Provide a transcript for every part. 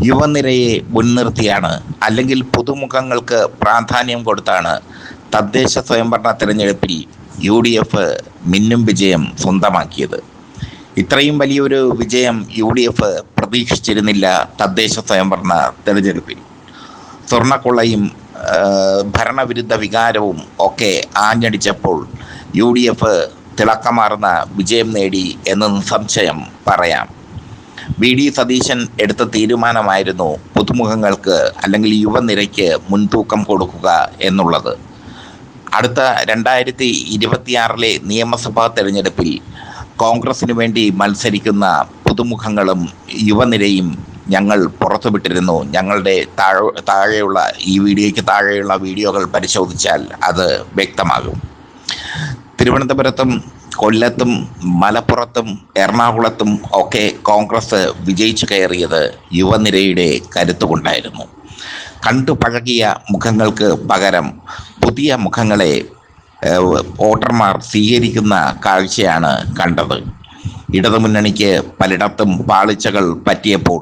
യുവനിരയെ മുൻനിർത്തിയാണ് അല്ലെങ്കിൽ പുതുമുഖങ്ങൾക്ക് പ്രാധാന്യം കൊടുത്താണ് തദ്ദേശ സ്വയംഭരണ തെരഞ്ഞെടുപ്പിൽ UDF മിന്നും വിജയം സ്വന്തമാക്കിയത്. ഇത്രയും വലിയൊരു വിജയം UDF പ്രതീക്ഷിച്ചിരുന്നില്ല. തദ്ദേശ സ്വയംഭരണ തെരഞ്ഞെടുപ്പിൽ സ്വർണ്ണക്കൊള്ളയും ഭരണവിരുദ്ധ വികാരവും ഒക്കെ ആഞ്ഞടിച്ചപ്പോൾ UDF തിളക്കമാർന്ന വിജയം നേടി എന്ന് സംശയം പറയാം. VD സതീശൻ എടുത്ത തീരുമാനമായിരുന്നു പുതുമുഖങ്ങൾക്ക് അല്ലെങ്കിൽ യുവനിരയ്ക്ക് മുൻതൂക്കം കൊടുക്കുക എന്നുള്ളത്. അടുത്ത 2026 നിയമസഭാ തെരഞ്ഞെടുപ്പിൽ കോൺഗ്രസിന് വേണ്ടി മത്സരിക്കുന്ന പുതുമുഖങ്ങളും യുവനിരയും ഞങ്ങൾ പുറത്തുവിട്ടിരുന്നു. ഞങ്ങളുടെ താഴെയുള്ള ഈ വീഡിയോയ്ക്ക് താഴെയുള്ള വീഡിയോകൾ പരിശോധിച്ചാൽ അത് വ്യക്തമാകും. തിരുവനന്തപുരത്തും കൊല്ലത്തും മലപ്പുറത്തും എറണാകുളത്തും ഒക്കെ കോൺഗ്രസ് വിജയിച്ചു കയറിയത് യുവനിരയുടെ കരുത്തുകൊണ്ടായിരുന്നു. കണ്ടു പഴകിയ മുഖങ്ങൾക്ക് പകരം പുതിയ മുഖങ്ങളെ വോട്ടർമാർ സ്വീകരിക്കുന്ന കാഴ്ചയാണ് കണ്ടത്. ഇടതുമുന്നണിക്ക് പലയിടത്തും പാളിച്ചകൾ പറ്റിയപ്പോൾ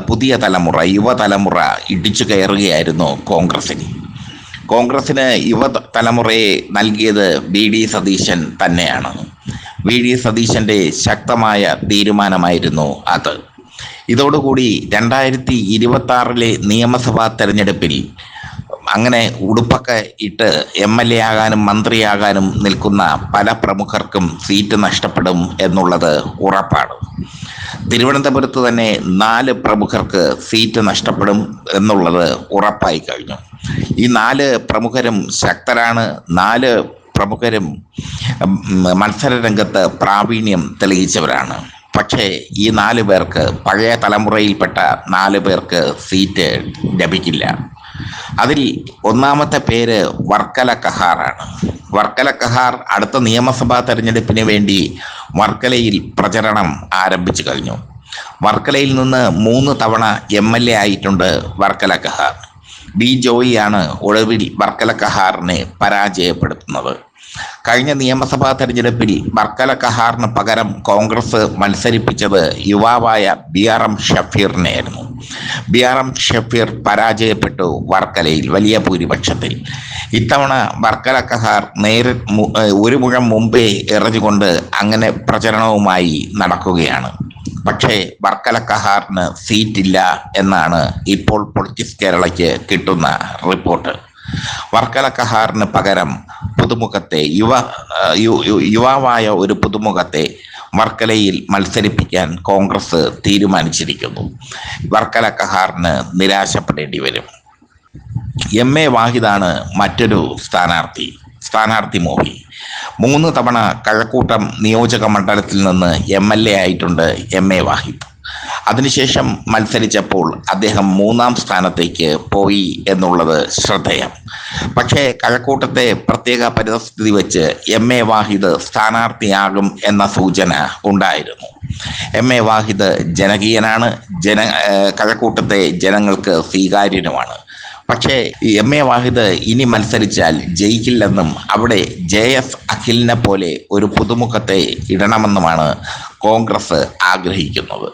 പുതിയ തലമുറ യുവതലമുറ ഇടിച്ചു കയറുകയായിരുന്നു കോൺഗ്രസിന് യുവതലമുറയെ നൽകിയത് VD സതീശൻ തന്നെയാണ്. VD സതീശൻ്റെ ശക്തമായ തീരുമാനമായിരുന്നു അത്. ഇതോടുകൂടി 2026 നിയമസഭാ തെരഞ്ഞെടുപ്പിൽ അങ്ങനെ ഉടുപ്പൊക്കെ ഇട്ട് MLA ആകാനും മന്ത്രിയാകാനും നിൽക്കുന്ന പല പ്രമുഖർക്കും സീറ്റ് നഷ്ടപ്പെടും എന്നുള്ളത് ഉറപ്പാണ്. തിരുവനന്തപുരത്ത് തന്നെ 4 പ്രമുഖർക്ക് സീറ്റ് നഷ്ടപ്പെടും എന്നുള്ളത് ഉറപ്പായി കഴിഞ്ഞു. ഈ 4 പ്രമുഖരും ശക്തരാണ്. 4 പ്രമുഖരും മത്സര രംഗത്ത് പ്രാവീണ്യം തെളിയിച്ചവരാണ്. പക്ഷേ ഈ 4 പേർക്ക്, പഴയ തലമുറയിൽപ്പെട്ട 4 പേർക്ക് സീറ്റ് ലഭിക്കില്ല. അതിൽ ഒന്നാമത്തെ പേര് വർക്കല കഹാറാണ്. വർക്കല കഹാർ അടുത്ത നിയമസഭാ തെരഞ്ഞെടുപ്പിന് വേണ്ടി വർക്കലയിൽ പ്രചരണം ആരംഭിച്ചു കഴിഞ്ഞു. വർക്കലയിൽ നിന്ന് 3 തവണ MLA ആയിട്ടുണ്ട് വർക്കല കഹാർ. B. ജോയിയാണ് ഒടുവിൽ വർക്കല കഹാറിനെ പരാജയപ്പെടുത്തുന്നത്. കഴിഞ്ഞ നിയമസഭാ തെരഞ്ഞെടുപ്പിൽ വർക്കല കഹാറിന് പകരം കോൺഗ്രസ് മത്സരിപ്പിച്ചത് യുവാവായ BRM ഷഫീറിനെയായിരുന്നു. BRM ഷഫീർ പരാജയപ്പെട്ടു വർക്കലയിൽ വലിയ ഭൂരിപക്ഷത്തിൽ. ഇത്തവണ വർക്കല കഹാർ ഒരു മുഴം മുമ്പേ എറിഞ്ഞുകൊണ്ട് അങ്ങനെ പ്രചരണവുമായി നടക്കുകയാണ്. പക്ഷേ വർക്കല കഹാറിന് സീറ്റില്ല എന്നാണ് ഇപ്പോൾ പൊളിറ്റിക്സ് കേരളയ്ക്ക് കിട്ടുന്ന റിപ്പോർട്ട്. വർക്കല കഹാറിന് പകരം പുതുമുഖത്തെ യുവാവായ ഒരു പുതുമുഖത്തെ വർക്കലയിൽ മത്സരിപ്പിക്കാൻ കോൺഗ്രസ് തീരുമാനിച്ചിരിക്കുന്നു. വർക്കല കഹാറിന് നിരാശപ്പെടേണ്ടി വരും. MA വാഹിദാണ് മറ്റൊരു സ്ഥാനാർത്ഥി മോഹി. 3 തവണ കഴക്കൂട്ടം നിയോജക മണ്ഡലത്തിൽ നിന്ന് MLA ആയിട്ടുണ്ട് MA വാഹിദ്. അതിനുശേഷം മത്സരിച്ചപ്പോൾ അദ്ദേഹം 3ാം സ്ഥാനത്തേക്ക് പോയി എന്നുള്ളത് ശ്രദ്ധേയം. പക്ഷേ കഴക്കൂട്ടത്തെ പ്രത്യേക പരിസ്ഥിതി വെച്ച് MA വാഹിദ് സ്ഥാനാർത്ഥിയാകും എന്ന സൂചന ഉണ്ടായിരുന്നു. MA വാഹിദ് ജനകീയനാണ്, കഴക്കൂട്ടത്തെ ജനങ്ങൾക്ക് സ്വീകാര്യനുമാണ്. പക്ഷേ MA വാഹിദ് ഇനി മത്സരിച്ചാൽ ജയിക്കില്ലെന്നും അവിടെ JS അഖിലിനെ പോലെ ഒരു പുതുമുഖത്തെ ഇടണമെന്നുമാണ് കോൺഗ്രസ് ആഗ്രഹിക്കുന്നത്.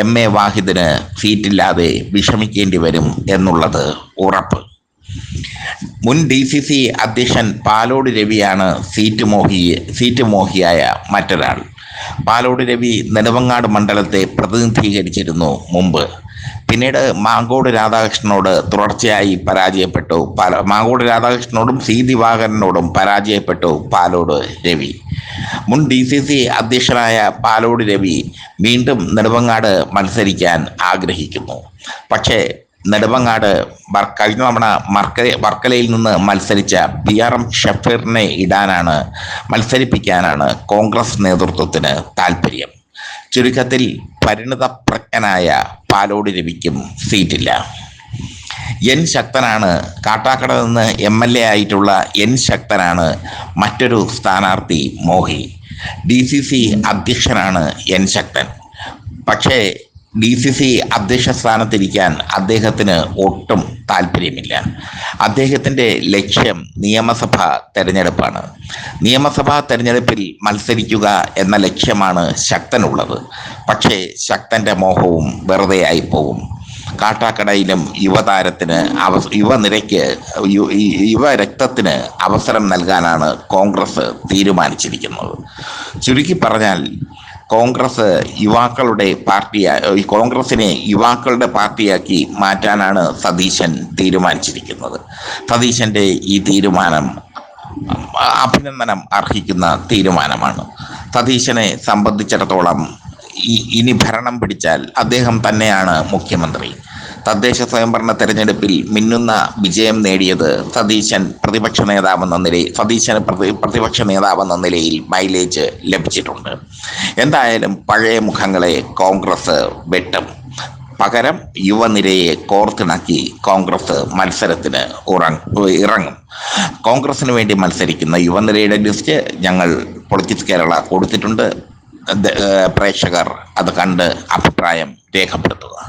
MA വാഹിദിന് സീറ്റില്ലാതെ വിഷമിക്കേണ്ടി വരും എന്നുള്ളത് ഉറപ്പ്. മുൻ DCC അധ്യക്ഷൻ പാലോട് രവിയാണ് സീറ്റ് മോഹിയായ മറ്റൊരാൾ. പാലോട് രവി നെടുമങ്ങാട് മണ്ഡലത്തെ പ്രതിനിധീകരിച്ചിരുന്നു മുമ്പ്. പിന്നീട് മാങ്കോട് രാധാകൃഷ്ണനോട് തുടർച്ചയായി പരാജയപ്പെട്ടു. മാങ്കോട് രാധാകൃഷ്ണനോടും C. ദിവാകരനോടും പരാജയപ്പെട്ടു പാലോട് രവി. മുൻ DCC അധ്യക്ഷനായ പാലോട് രവി വീണ്ടും നെടുമങ്ങാട് മത്സരിക്കാൻ ആഗ്രഹിക്കുന്നു. പക്ഷേ നെടുമങ്ങാട് കഴിഞ്ഞ തവണ വർക്കലയിൽ നിന്ന് മത്സരിച്ച BRM ഷഫീറിനെ മത്സരിപ്പിക്കാനാണ് കോൺഗ്രസ് നേതൃത്വത്തിന് താല്പര്യം. ചുരുക്കത്തിൽ പരിണിതപ്രജ്ഞനായ പാലോട് രവിക്കും സീറ്റില്ല. N. ശക്തനാണ്, കാട്ടാക്കട നിന്ന് MLA ആയിട്ടുള്ള N. ശക്തനാണ് മറ്റൊരു സ്ഥാനാർത്ഥി മോഹി. DCC അധ്യക്ഷനാണ് N. ശക്തൻ. പക്ഷേ DCC അധ്യക്ഷ സ്ഥാനത്തിരിക്കാൻ അദ്ദേഹത്തിന് ഒട്ടും താല്പര്യമില്ല. അദ്ദേഹത്തിൻ്റെ ലക്ഷ്യം നിയമസഭാ തെരഞ്ഞെടുപ്പാണ്. നിയമസഭാ തെരഞ്ഞെടുപ്പിൽ മത്സരിക്കുക എന്ന ലക്ഷ്യമാണ് ശക്തനുള്ളത്. പക്ഷേ ശക്തൻ്റെ മോഹവും വെറുതെ ആയി പോകും. കാട്ടാക്കടയിലും യുവതാരത്തിന് യുവനിരയ്ക്ക് യുവരക്തത്തിന് അവസരം നൽകാനാണ് കോൺഗ്രസ് തീരുമാനിച്ചിരിക്കുന്നത്. ചുരുക്കി പറഞ്ഞാൽ കോൺഗ്രസിനെ യുവാക്കളുടെ പാർട്ടിയാക്കി മാറ്റാനാണ് സതീശൻ തീരുമാനിച്ചിരിക്കുന്നത്. സതീശന്റെ ഈ തീരുമാനം അഭിനന്ദനം അർഹിക്കുന്ന തീരുമാനമാണ്. സതീശനെ സംബന്ധിച്ചിടത്തോളം ഇനി ഭരണം പിടിച്ചാൽ അദ്ദേഹം തന്നെയാണ് മുഖ്യമന്ത്രി. തദ്ദേശ സ്വയംഭരണ തെരഞ്ഞെടുപ്പിൽ മിന്നുന്ന വിജയം നേടിയത് സതീശന് പ്രതിപക്ഷ നേതാവെന്ന നിലയിൽ മൈലേജ് ലഭിച്ചിട്ടുണ്ട്. എന്തായാലും പഴയ മുഖങ്ങളെ കോൺഗ്രസ് വെട്ടും. പകരം യുവനിരയെ കോർത്തിണക്കി കോൺഗ്രസ് മത്സരത്തിന് ഇറങ്ങും. കോൺഗ്രസിന് വേണ്ടി മത്സരിക്കുന്ന യുവനിരയുടെ ലിസ്റ്റ് ഞങ്ങൾ പൊളിറ്റിക്സ് കേരള കൊടുത്തിട്ടുണ്ട്. പ്രേക്ഷകർ അത് കണ്ട് അഭിപ്രായം രേഖപ്പെടുത്തുക.